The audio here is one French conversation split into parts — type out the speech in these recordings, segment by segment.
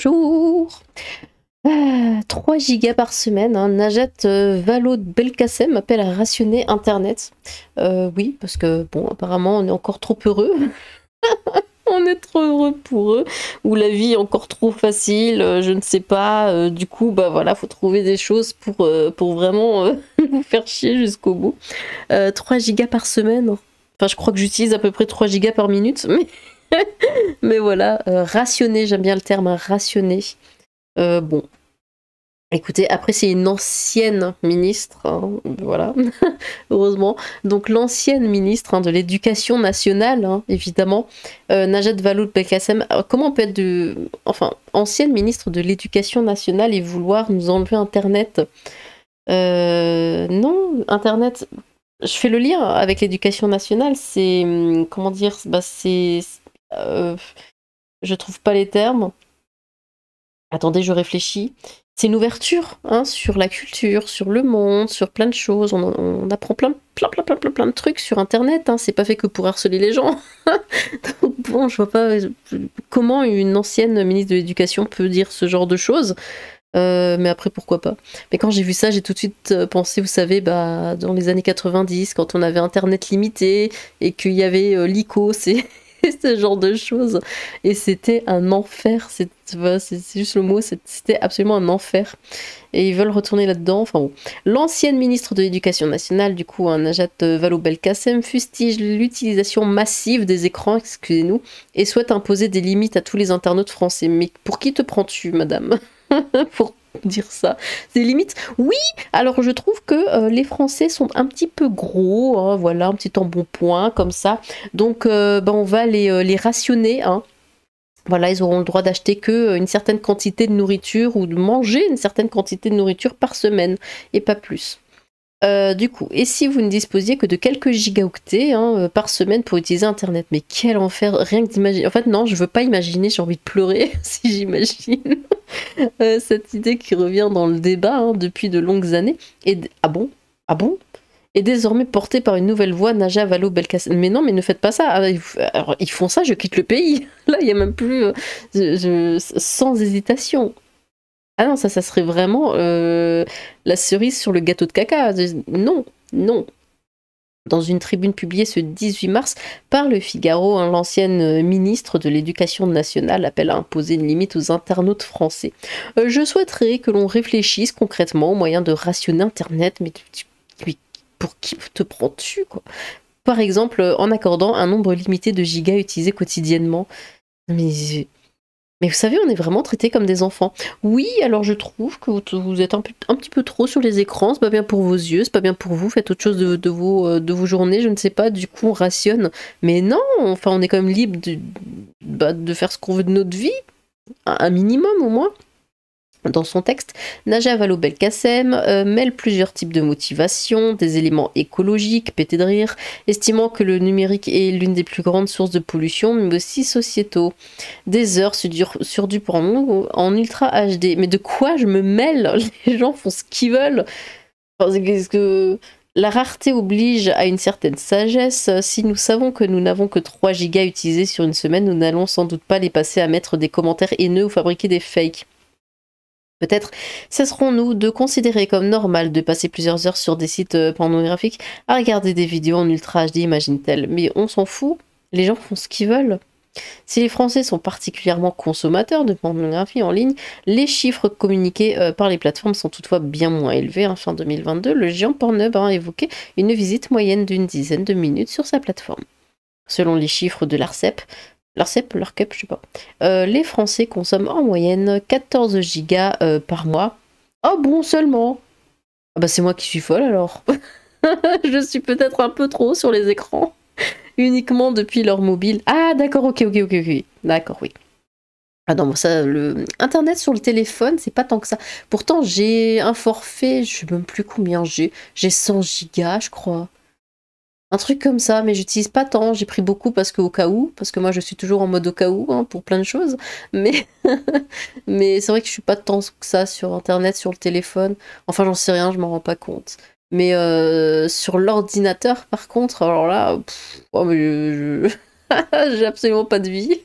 bonjour. 3 gigas par semaine, hein. Najat Vallaud-Belkacem m'appelle à rationner Internet. Oui, parce que, bon, apparemment, on est encore trop heureux. On est trop heureux pour eux. Ou la vie est encore trop facile, je ne sais pas. Du coup, bah voilà, faut trouver des choses pour vraiment vous faire chier jusqu'au bout. 3 gigas par semaine. Enfin, je crois que j'utilise à peu près 3 gigas par minute, mais voilà, rationner, j'aime bien le terme, hein, rationner. Bon, écoutez, après c'est une ancienne ministre, hein, voilà, heureusement. Donc l'ancienne ministre, hein, de l'Éducation nationale, hein, évidemment, Najat Vallaud-Belkacem. Comment on peut être enfin, ancienne ministre de l'Éducation nationale et vouloir nous enlever Internet? Non, Internet, je fais le lien avec l'éducation nationale, c'est, comment dire, bah euh, je trouve pas les termes. Attendez, je réfléchis. C'est une ouverture, hein, sur la culture, sur le monde, sur plein de choses. On apprend plein de trucs sur Internet, hein. C'est pas fait que pour harceler les gens. Donc bon, je vois pas comment une ancienne ministre de l'Éducation peut dire ce genre de choses. Mais après, pourquoi pas. Mais quand j'ai vu ça, j'ai tout de suite pensé, vous savez, bah, dans les années 90, quand on avait Internet limité et qu'il y avait l'ICO, c'est ce genre de choses. Et c'était un enfer. C'est juste le mot, c'était absolument un enfer. Et ils veulent retourner là-dedans. Enfin bon. L'ancienne ministre de l'Éducation nationale, du coup, Najat Vallaud-Belkacem, fustige l'utilisation massive des écrans, excusez-nous, et souhaite imposer des limites à tous les internautes français. Mais pour qui te prends-tu, madame? Pour dire ça. Des limites. Oui, alors je trouve que les Français sont un petit peu gros, hein, voilà, un petit embonpoint comme ça. Donc ben, on va les rationner, hein. Voilà, ils auront le droit d'acheter que une certaine quantité de nourriture ou de manger une certaine quantité de nourriture par semaine et pas plus. Du coup, et si vous ne disposiez que de quelques gigaoctets, hein, par semaine pour utiliser Internet? Mais quel enfer, rien que d'imaginer. En fait, non, je veux pas imaginer, j'ai envie de pleurer si j'imagine cette idée qui revient dans le débat, hein, depuis de longues années. Et ah bon? Ah bon? Et désormais portée par une nouvelle voix, Najat Vallaud-Belkacem. Mais non, mais ne faites pas ça. Alors, ils font ça, je quitte le pays. Là, il n'y a même plus. Sans hésitation. Ah non, ça serait vraiment la cerise sur le gâteau de caca. Non, non. Dans une tribune publiée ce 18 mars par Le Figaro, hein, l'ancienne ministre de l'Éducation nationale appelle à imposer une limite aux internautes français. Je souhaiterais que l'on réfléchisse concrètement aux moyens de rationner Internet, mais pour qui te prends-tu, quoi? Par exemple, en accordant un nombre limité de gigas utilisés quotidiennement. Mais vous savez, on est vraiment traités comme des enfants. Oui, alors je trouve que vous êtes un petit peu trop sur les écrans, c'est pas bien pour vos yeux, c'est pas bien pour vous, faites autre chose de vos journées, je ne sais pas, du coup on rationne. Mais non, enfin on est quand même libre de faire ce qu'on veut de notre vie, un minimum au moins. Dans son texte, Najat Vallaud-Belkacem mêle plusieurs types de motivation, des éléments écologiques, pétés de rire, estimant que le numérique est l'une des plus grandes sources de pollution, mais aussi sociétaux. Des heures sur du porno en ultra HD. Mais de quoi je me mêle? Les gens font ce qu'ils veulent. Enfin, est-ce que la rareté oblige à une certaine sagesse? Si nous savons que nous n'avons que 3 gigas utilisés sur une semaine, nous n'allons sans doute pas les passer à mettre des commentaires haineux ou fabriquer des fakes. Peut-être cesserons-nous de considérer comme normal de passer plusieurs heures sur des sites pornographiques à regarder des vidéos en ultra HD, imagine-t-elle. Mais on s'en fout, les gens font ce qu'ils veulent. Si les Français sont particulièrement consommateurs de pornographie en ligne, les chiffres communiqués par les plateformes sont toutefois bien moins élevés. En fin 2022, le géant Pornhub a évoqué une visite moyenne d'une dizaine de minutes sur sa plateforme. Selon les chiffres de l'ARCEP, l'ARCEP, je sais pas. Les Français consomment en moyenne 14 gigas par mois. Oh bon, seulement. Ah bah c'est moi qui suis folle alors. Je suis peut-être un peu trop sur les écrans. Uniquement depuis leur mobile. Ah d'accord, ok. D'accord, oui. Ah non, ça, le Internet sur le téléphone, c'est pas tant que ça. Pourtant, j'ai un forfait, je sais même plus combien j'ai. J'ai 100 gigas, je crois. Un truc comme ça, mais j'utilise pas tant, j'ai pris beaucoup parce que au cas où, parce que moi je suis toujours en mode au cas où, hein, pour plein de choses, mais, mais c'est vrai que je suis pas tant que ça sur internet, sur le téléphone, enfin j'en sais rien, je m'en rends pas compte. Mais sur l'ordinateur par contre, alors là, oh, mais j'ai absolument pas de vie.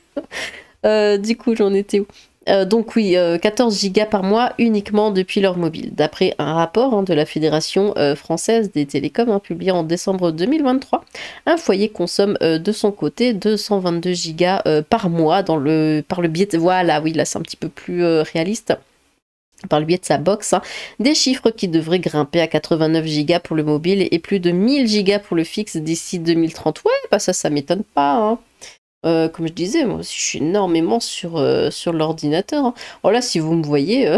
Du coup j'en étais où? Donc oui, 14 gigas par mois uniquement depuis leur mobile. D'après un rapport de la Fédération française des télécoms publié en décembre 2023, un foyer consomme de son côté 222 gigas par mois par le biais de... Voilà, oui, là c'est un petit peu plus réaliste. Par le biais de sa box, des chiffres qui devraient grimper à 89 gigas pour le mobile et plus de 1000 gigas pour le fixe d'ici 2030. Ouais, bah ça m'étonne pas. Comme je disais, moi aussi je suis énormément sur l'ordinateur. Oh là, si vous me voyez,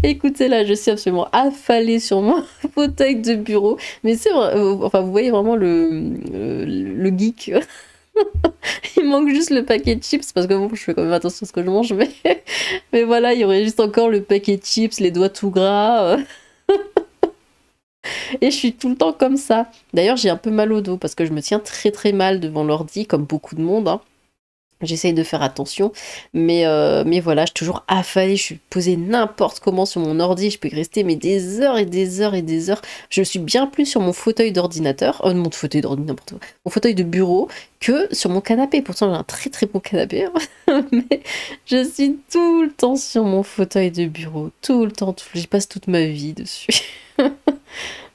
écoutez là, je suis absolument affalée sur mon fauteuil de bureau. Mais c'est vrai, enfin vous voyez vraiment le geek. Il manque juste le paquet de chips parce que bon, je fais quand même attention à ce que je mange, mais voilà, il y aurait juste encore le paquet de chips, les doigts tout gras. Et je suis tout le temps comme ça. D'ailleurs, j'ai un peu mal au dos parce que je me tiens très très mal devant l'ordi, comme beaucoup de monde. J'essaye de faire attention, mais voilà, je suis toujours affalée, je suis posée n'importe comment sur mon ordi, je peux y rester mais des heures et des heures et des heures. Je suis bien plus sur mon fauteuil d'ordinateur, mon fauteuil d'ordinateur, n'importe quoi, mon fauteuil de bureau, que sur mon canapé. Pourtant, j'ai un très très bon canapé, mais je suis tout le temps sur mon fauteuil de bureau, tout le temps, j'y passe toute ma vie dessus.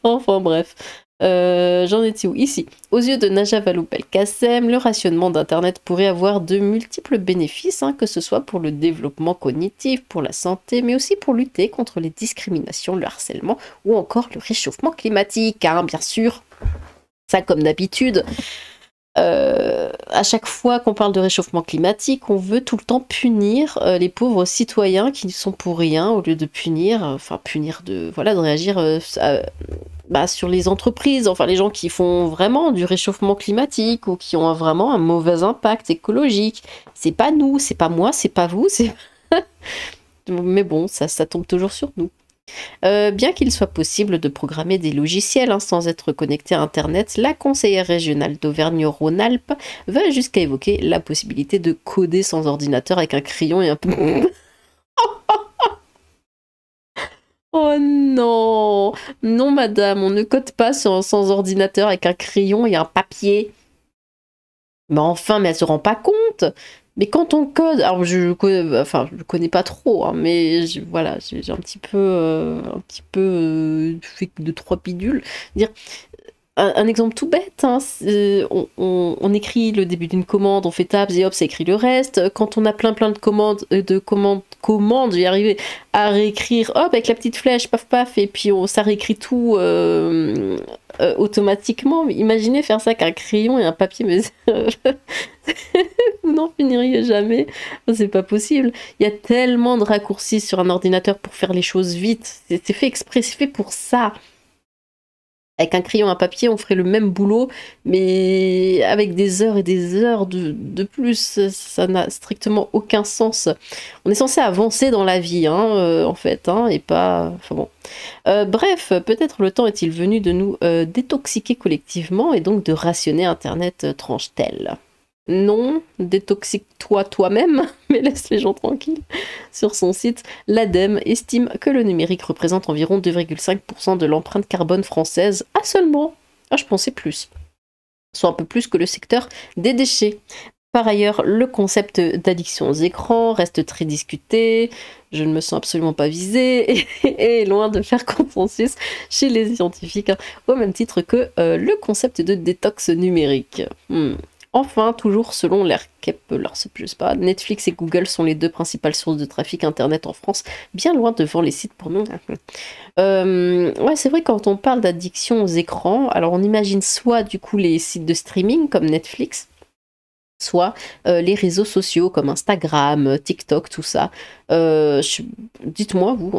Enfin bref. J'en étais où? Ici. Aux yeux de Najat Vallaud-Belkacem, le rationnement d'Internet pourrait avoir de multiples bénéfices, que ce soit pour le développement cognitif, pour la santé, mais aussi pour lutter contre les discriminations, le harcèlement ou encore le réchauffement climatique, bien sûr. Ça, comme d'habitude. À chaque fois qu'on parle de réchauffement climatique, on veut tout le temps punir les pauvres citoyens qui ne sont pour rien, au lieu de punir, de réagir sur les entreprises, enfin les gens qui font vraiment du réchauffement climatique ou qui ont vraiment un mauvais impact écologique. C'est pas nous, c'est pas moi, c'est pas vous, c'est... Mais bon, ça tombe toujours sur nous. Bien qu'il soit possible de programmer des logiciels sans être connecté à Internet, la conseillère régionale d'Auvergne-Rhône-Alpes va jusqu'à évoquer la possibilité de coder sans ordinateur avec un crayon et un... Oh non! Non madame, on ne code pas sans ordinateur avec un crayon et un papier. Mais enfin, mais elle se rend pas compte! Mais quand on code, alors je connais pas trop, mais voilà, j'ai un petit peu fait de trois pidules. Dire un exemple tout bête, on écrit le début d'une commande, on fait tabs et hop, ça écrit le reste. Quand on a plein de commandes, je vais y arriver à réécrire, hop, avec la petite flèche, paf paf, et puis ça réécrit tout automatiquement. Imaginez faire ça avec un crayon et un papier, mais vous n'en finiriez jamais. C'est pas possible. Il y a tellement de raccourcis sur un ordinateur pour faire les choses vite. C'est fait exprès, c'est fait pour ça. Avec un crayon, un papier, on ferait le même boulot, mais avec des heures et des heures de plus. Ça n'a strictement aucun sens. On est censé avancer dans la vie, en fait, et pas... Enfin bon. Bref, peut-être le temps est-il venu de nous détoxiquer collectivement et donc de rationner Internet, tranche-t-elle. Non, détoxique-toi toi-même, mais laisse les gens tranquilles. Sur son site, l'ADEME estime que le numérique représente environ 2,5% de l'empreinte carbone française. Ah seulement! Ah, je pensais plus. Soit un peu plus que le secteur des déchets. Par ailleurs, le concept d'addiction aux écrans reste très discuté. Je ne me sens absolument pas visée et est loin de faire consensus chez les scientifiques, au même titre que le concept de détox numérique. Enfin, toujours selon Netflix et Google sont les deux principales sources de trafic internet en France, bien loin devant les sites porno. Ouais, c'est vrai, quand on parle d'addiction aux écrans, alors on imagine soit du coup les sites de streaming comme Netflix, soit les réseaux sociaux comme Instagram, TikTok, tout ça. Dites-moi, vous,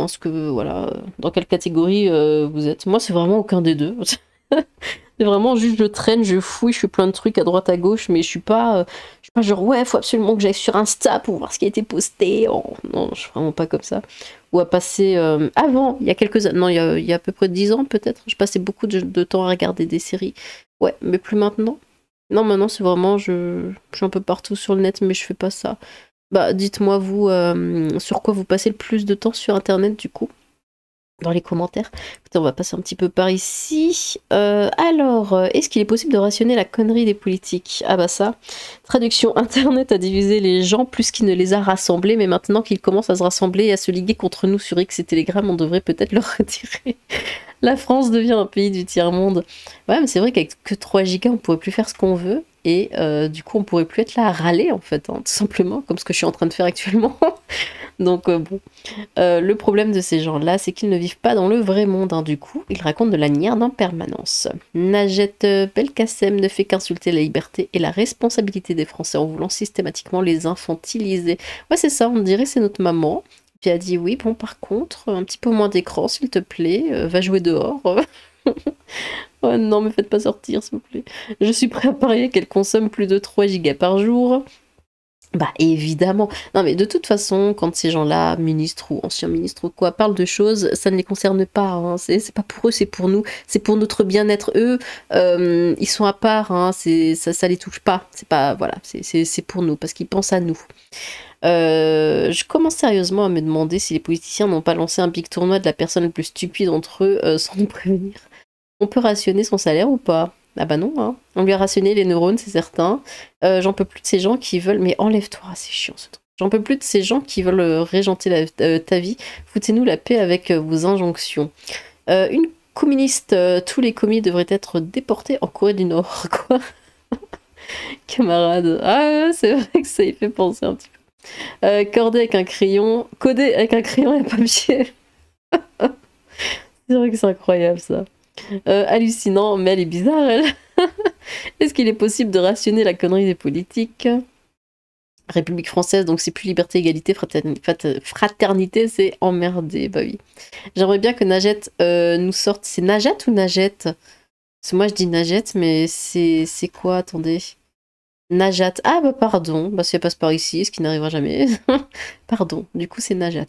dans quelle catégorie vous êtes. Moi, c'est vraiment aucun des deux. C'est vraiment juste je traîne, je fouille, je fais plein de trucs à droite à gauche, mais je suis pas genre ouais, faut absolument que j'aille sur Insta pour voir ce qui a été posté. Oh, non, je suis vraiment pas comme ça. Ou à passer avant, il y a quelques années, non, il y a à peu près 10 ans peut-être, je passais beaucoup de temps à regarder des séries. Ouais, mais plus maintenant. Non, maintenant c'est vraiment, je suis un peu partout sur le net, mais je fais pas ça. Bah, dites-moi vous, sur quoi vous passez le plus de temps sur Internet du coup? dans les commentaires. Écoutez, on va passer un petit peu par ici. Est-ce qu'il est possible de rationner la connerie des politiques? Ah bah ça, traduction, Internet a divisé les gens plus qu'il ne les a rassemblés, mais maintenant qu'ils commencent à se rassembler et à se liguer contre nous sur X et Telegram, on devrait peut-être leur retirer. La France devient un pays du tiers-monde. Ouais, mais c'est vrai qu'avec que 3 gigas, on pourrait plus faire ce qu'on veut, et du coup, on pourrait plus être là à râler, en fait, hein, tout simplement, comme ce que je suis en train de faire actuellement. Donc bon. Le problème de ces gens-là, c'est qu'ils ne vivent pas dans le vrai monde, hein, du coup, ils racontent de la merde en permanence. Najet Belkacem ne fait qu'insulter la liberté et la responsabilité des Français en voulant systématiquement les infantiliser. Ouais, c'est ça, on dirait c'est notre maman. Puis elle a dit oui, bon, par contre, un petit peu moins d'écran, s'il te plaît, va jouer dehors. Oh non, mais faites pas sortir, s'il vous plaît. Je suis prêt à parier qu'elle consomme plus de 3 gigas par jour. Bah évidemment. Non mais de toute façon, quand ces gens-là, ministres ou anciens ministres ou quoi, parlent de choses, ça ne les concerne pas. Hein. C'est pas pour eux, c'est pour nous. C'est pour notre bien-être. Eux, ils sont à part. Hein. Ça les touche pas. C'est pas voilà. C'est pour nous parce qu'ils pensent à nous. Je commence sérieusement à me demander si les politiciens n'ont pas lancé un big tournoi de la personne la plus stupide entre eux sans nous prévenir. On peut rationner son salaire ou pas? Ah bah non, hein. On lui a rationné les neurones, c'est certain. J'en peux plus de ces gens qui veulent... Mais enlève-toi, c'est chiant ce truc. J'en peux plus de ces gens qui veulent régenter ta vie. Foutez-nous la paix avec vos injonctions. Une communiste, tous les commis devraient être déportés en Corée du Nord, quoi. Camarade. Ah, c'est vrai que ça y fait penser un petit peu. Coder avec un crayon et un papier. C'est vrai que c'est incroyable ça. Hallucinant, mais elle est bizarre, elle. Est-ce qu'il est possible de rationner la connerie des politiques? République française, donc c'est plus liberté, égalité, fraternité, c'est emmerdé, bah oui. J'aimerais bien que Najet nous sorte... C'est Najet ou Najet? Parce que moi je dis Najet, mais c'est quoi? Attendez. Najat. Ah bah pardon, bah si elle passe par ici, ce qui n'arrivera jamais. Pardon, du coup c'est Najat.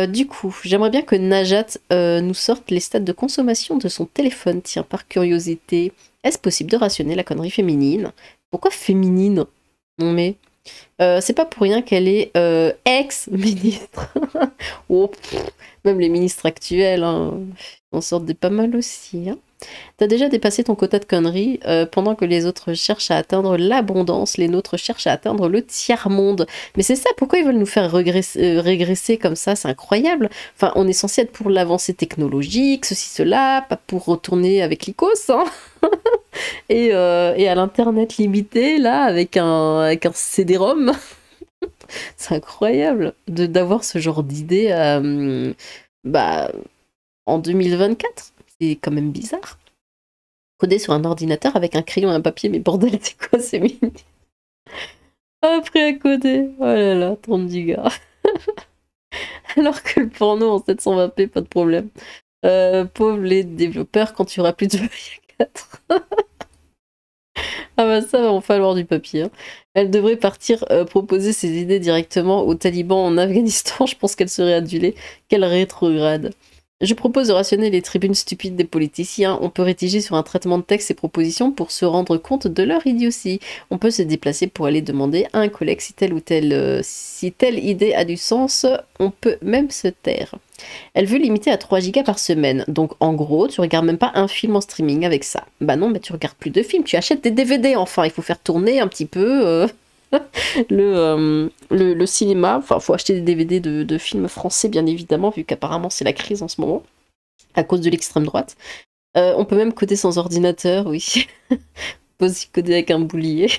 Du coup, j'aimerais bien que Najat nous sorte les stats de consommation de son téléphone. Tiens, par curiosité, est-ce possible de rationner la connerie féminine? Pourquoi féminine? Non mais, c'est pas pour rien qu'elle est ex-ministre. Oh, même les ministres actuels hein, en sortent des pas mal aussi. Hein. T'as déjà dépassé ton quota de conneries. Pendant que les autres cherchent à atteindre l'abondance, les nôtres cherchent à atteindre le tiers-monde. Mais c'est ça, pourquoi ils veulent nous faire régresser comme ça? C'est incroyable. Enfin, on est censé être pour l'avancée technologique, ceci, cela, pas pour retourner avec l'ICOS. Hein. et à l'internet limité, là, avec un CD-ROM. C'est incroyable d'avoir ce genre d'idée bah, en 2024. C'est quand même bizarre. Coder sur un ordinateur avec un crayon et un papier, mais bordel, c'est quoi ces mini? Après à coder, oh là là, 30 gigas. Alors que le porno en 720p, pas de problème. Pauvres les développeurs, quand il y aura plus de 4. Ah bah ça va en falloir du papier. Hein. Elle devrait partir proposer ses idées directement aux talibans en Afghanistan, je pense qu'elle serait adulée. Quelle rétrograde. Je propose de rationner les tribunes stupides des politiciens. On peut rédiger sur un traitement de texte ces propositions pour se rendre compte de leur idiotie. On peut se déplacer pour aller demander à un collègue si telle idée a du sens. On peut même se taire. Elle veut limiter à 3 gigas par semaine. Donc en gros, tu regardes même pas un film en streaming avec ça. Bah non, mais tu regardes plus de films, tu achètes des DVD enfin. Il faut faire tourner un petit peu... le cinéma, enfin faut acheter des DVD de films français bien évidemment vu qu'apparemment c'est la crise en ce moment à cause de l'extrême droite. On peut même coder sans ordinateur, oui. On peut aussi coder avec un boulier.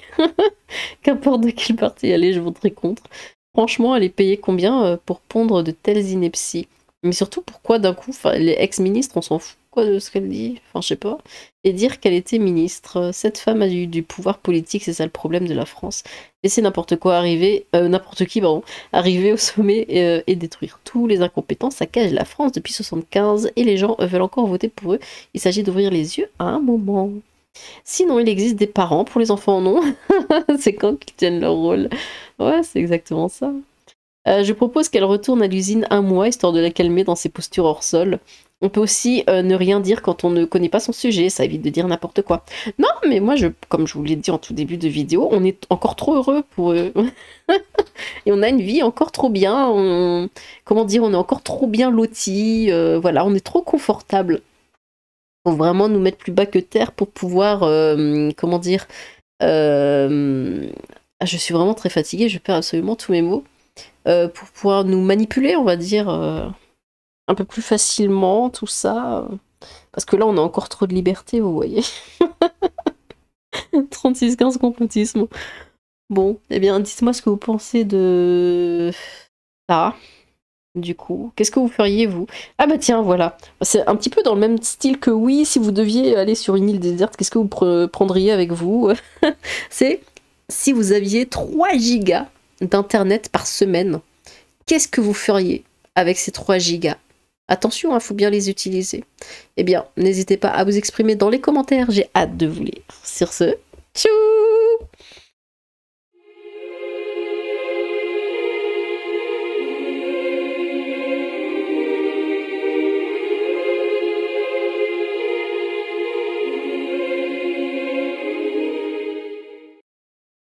Qu'importe de quelle partie aller, je voterai contre. Franchement, elle est payée combien pour pondre de telles inepties? Mais surtout, pourquoi d'un coup, les ex-ministres, on s'en fout quoi de ce qu'elle dit? Enfin, je sais pas. Et dire qu'elle était ministre. Cette femme a du pouvoir politique, c'est ça le problème de la France. Laisser n'importe quoi arriver, n'importe qui, pardon, arriver au sommet et détruire tous les incompétents. Ça cache la France depuis 75 et les gens veulent encore voter pour eux. Il s'agit d'ouvrir les yeux à un moment. Sinon, il existe des parents pour les enfants, non? C'est quand qu'ils tiennent leur rôle. Ouais, c'est exactement ça. Je propose qu'elle retourne à l'usine un mois, histoire de la calmer dans ses postures hors sol. On peut aussi ne rien dire quand on ne connaît pas son sujet, ça évite de dire n'importe quoi. Non, mais moi, comme je vous l'ai dit en tout début de vidéo, on est encore trop heureux pour eux. Et on a une vie encore trop bien, comment dire, on est encore trop bien lotis, voilà, on est trop confortable. Faut vraiment nous mettre plus bas que terre pour pouvoir, comment dire, je suis vraiment très fatiguée, je perds absolument tous mes mots, pour pouvoir nous manipuler, on va dire, un peu plus facilement, tout ça. Parce que là, on a encore trop de liberté, vous voyez. 36-15 complotisme. Bon, eh bien, dites-moi ce que vous pensez de ça. Du coup, qu'est-ce que vous feriez, vous? Ah bah tiens, voilà. C'est un petit peu dans le même style que oui, si vous deviez aller sur une île déserte, qu'est-ce que vous prendriez avec vous? C'est si vous aviez 3 gigas d'internet par semaine, qu'est-ce que vous feriez avec ces 3 gigas? Attention, il faut bien les utiliser. Eh bien, n'hésitez pas à vous exprimer dans les commentaires, j'ai hâte de vous lire. Sur ce, tchou!